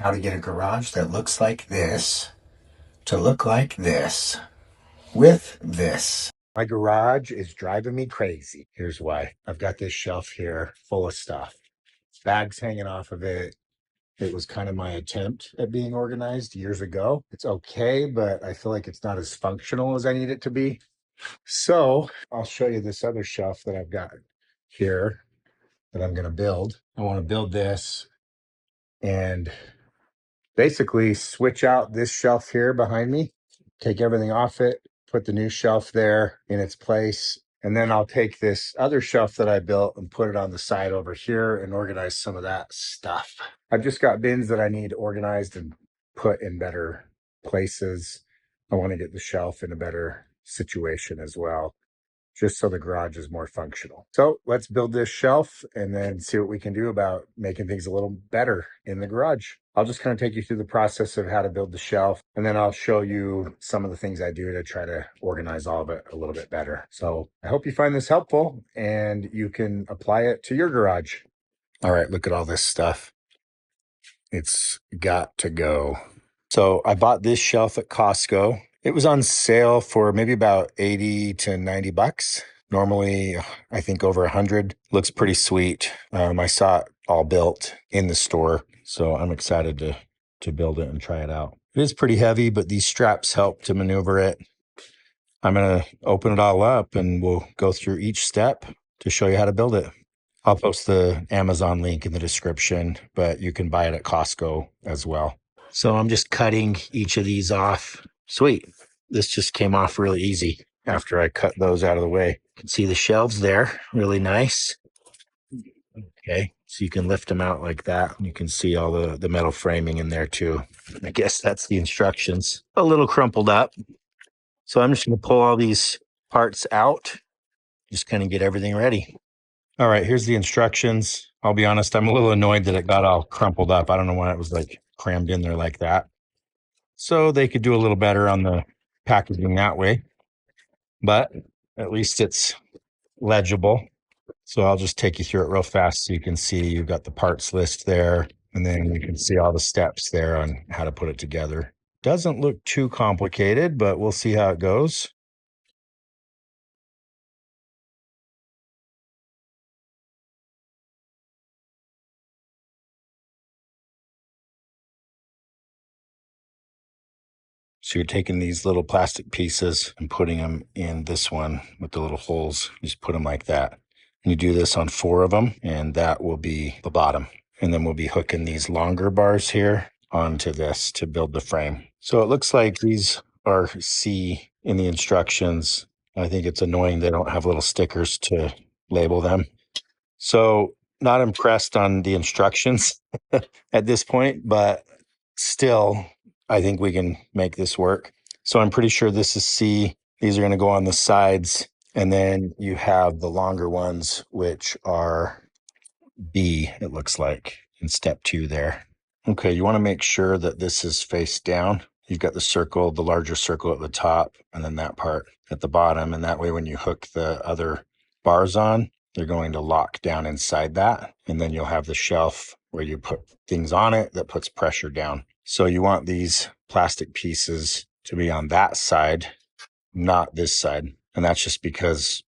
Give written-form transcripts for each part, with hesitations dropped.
how to get a garage that looks like this to look like this with this. My garage is driving me crazy. Here's why. I've got this shelf here full of stuff. Bags hanging off of it. It was kind of my attempt at being organized years ago. It's okay, but I feel like it's not as functional as I need it to be. So I'll show you this other shelf that I've got here that I'm going to build. I want to build this and basically switch out this shelf here behind me, take everything off it, put the new shelf there in its place. And then I'll take this other shelf that I built and put it on the side over here and organize some of that stuff. I've just got bins that I need organized and put in better places. I want to get the shelf in a better situation as well, just so the garage is more functional. So let's build this shelf and then see what we can do about making things a little better in the garage. I'll just kind of take you through the process of how to build the shelf, and then I'll show you some of the things I do to try to organize all of it a little bit better. So I hope you find this helpful and you can apply it to your garage. All right, look at all this stuff. It's got to go. So I bought this shelf at Costco. It was on sale for maybe about 80 to 90 bucks. Normally, I think over 100. Looks pretty sweet. I saw it all built in the store, so I'm excited to build it and try it out. It is pretty heavy, but these straps help to maneuver it. I'm going to open it all up and we'll go through each step to show you how to build it. I'll post the Amazon link in the description, but you can buy it at Costco as well. So I'm just cutting each of these off. Sweet. This just came off really easy after I cut those out of the way. You can see the shelves there, really nice. Okay, so you can lift them out like that. You can see all the metal framing in there too. I guess that's the instructions. A little crumpled up. So I'm just going to pull all these parts out, just kind of get everything ready. All right, here's the instructions. I'll be honest, I'm a little annoyed that it got all crumpled up. I don't know why it was like crammed in there like that. So they could do a little better on the packaging that way, but at least it's legible. So I'll just take you through it real fast so you can see you've got the parts list there, and then you can see all the steps there on how to put it together. Doesn't look too complicated, but we'll see how it goes. So you're taking these little plastic pieces and putting them in this one with the little holes. You just put them like that. And you do this on 4 of them, and that will be the bottom. And then we'll be hooking these longer bars here onto this to build the frame. So it looks like these are C in the instructions. I think it's annoying they don't have little stickers to label them. So not impressed on the instructions at this point, but still, I think we can make this work. So I'm pretty sure this is C. These are going to go on the sides. And then you have the longer ones, which are B, it looks like, in step 2 there. Okay, you want to make sure that this is face down. You've got the circle, the larger circle at the top, and then that part at the bottom. And that way, when you hook the other bars on, they're going to lock down inside that. And then you'll have the shelf where you put things on it that puts pressure down. So you want these plastic pieces to be on that side, not this side. And that's just because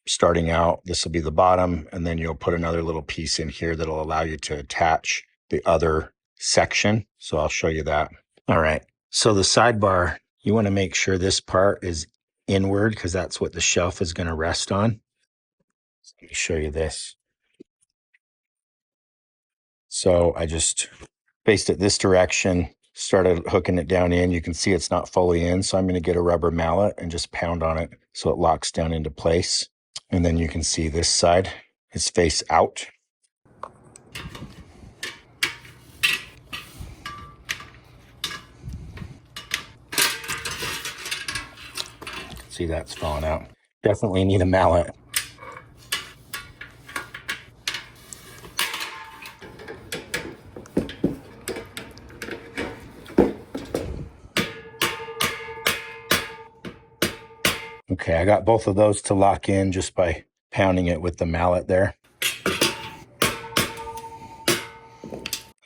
starting out, this will be the bottom, and then you'll put another little piece in here that'll allow you to attach the other section. So I'll show you that. All right. So the sidebar, you want to make sure this part is inward because that's what the shelf is going to rest on. Let me show you this. So I just faced it this direction, started hooking it down in. You can see it's not fully in. So I'm going to get a rubber mallet and just pound on it so it locks down into place. And then you can see this side is face out. See, that's falling out. Definitely need a mallet. Okay, I got both of those to lock in just by pounding it with the mallet there.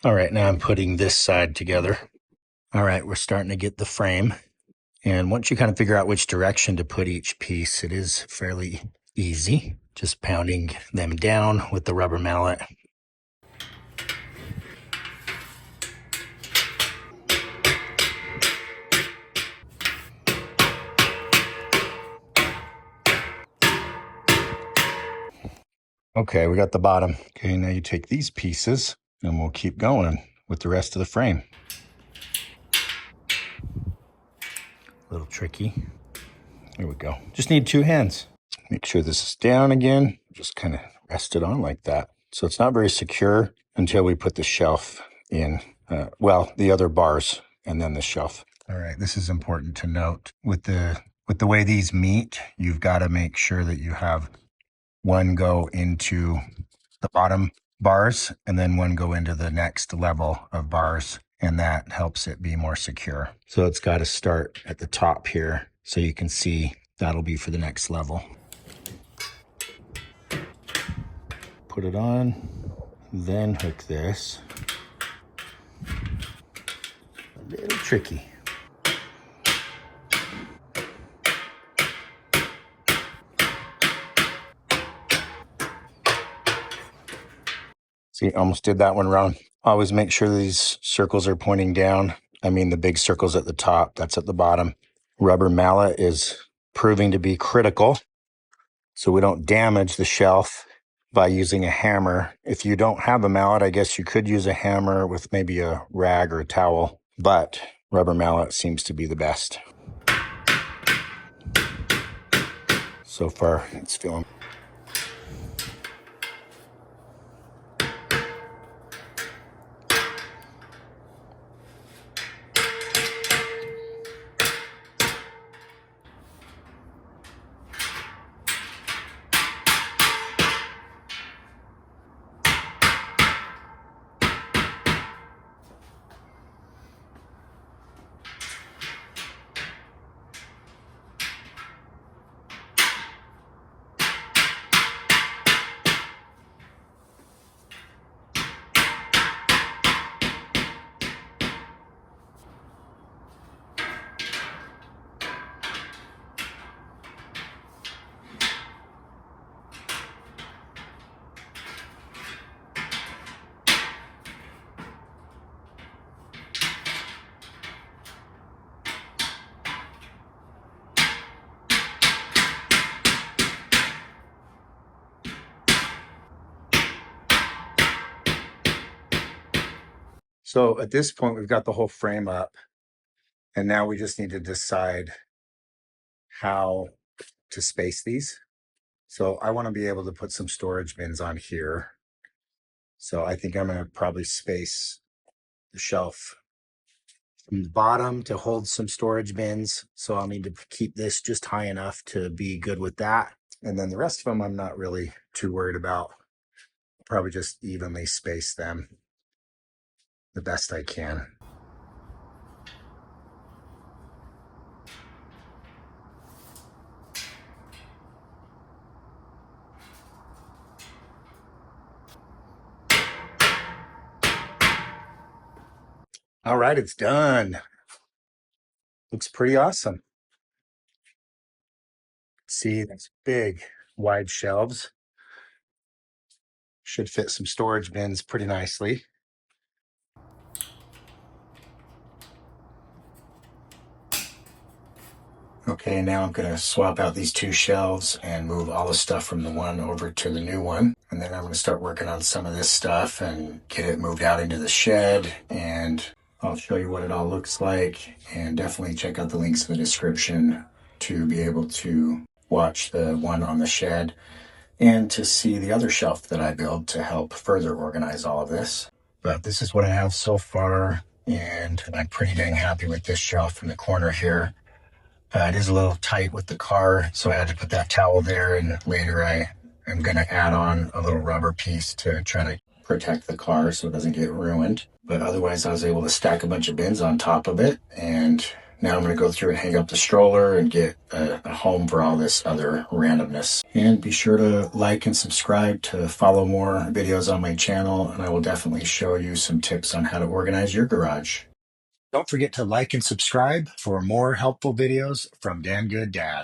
All right, now I'm putting this side together. All right, we're starting to get the frame. And once you kind of figure out which direction to put each piece, it is fairly easy. Just pounding them down with the rubber mallet. Okay, we got the bottom. Okay, now you take these pieces and we'll keep going with the rest of the frame. A little tricky. There we go. Just need 2 hands. Make sure this is down again. Just kind of rest it on like that. So it's not very secure until we put the shelf in. Well, the other bars and then the shelf. All right, this is important to note. With the way these meet, you've got to make sure that you have one go into the bottom bars and then one go into the next level of bars, and that helps it be more secure. So it's got to start at the top here so you can see that'll be for the next level. Put it on, then hook this. A little tricky. See, almost did that one wrong. Always make sure these circles are pointing down. I mean, the big circle's at the top, that's at the bottom. Rubber mallet is proving to be critical, so we don't damage the shelf by using a hammer. If you don't have a mallet, I guess you could use a hammer with maybe a rag or a towel, but rubber mallet seems to be the best. So far, it's feeling. So at this point, we've got the whole frame up, and now we just need to decide how to space these. So I want to be able to put some storage bins on here. So I think I'm going to probably space the shelf from the bottom to hold some storage bins. So I'll need to keep this just high enough to be good with that. And then the rest of them, I'm not really too worried about. I'll probably just evenly space them the best I can. All right, it's done. Looks pretty awesome. See, that's big, wide shelves. Should fit some storage bins pretty nicely. Okay, now I'm gonna swap out these 2 shelves and move all the stuff from the one over to the new one. And then I'm gonna start working on some of this stuff and get it moved out into the shed. And I'll show you what it all looks like. And definitely check out the links in the description to be able to watch the one on the shed and to see the other shelf that I built to help further organize all of this. But this is what I have so far, and I'm pretty dang happy with this shelf in the corner here. It is a little tight with the car, so I had to put that towel there, and later I am going to add on a little rubber piece to try to protect the car so it doesn't get ruined. But otherwise, I was able to stack a bunch of bins on top of it, and Now I'm going to go through and hang up the stroller and get a home for all this other randomness. And be sure to like and subscribe to follow more videos on my channel, and I will definitely show you some tips on how to organize your garage. Don't forget to like and subscribe for more helpful videos from Dan Good Dad.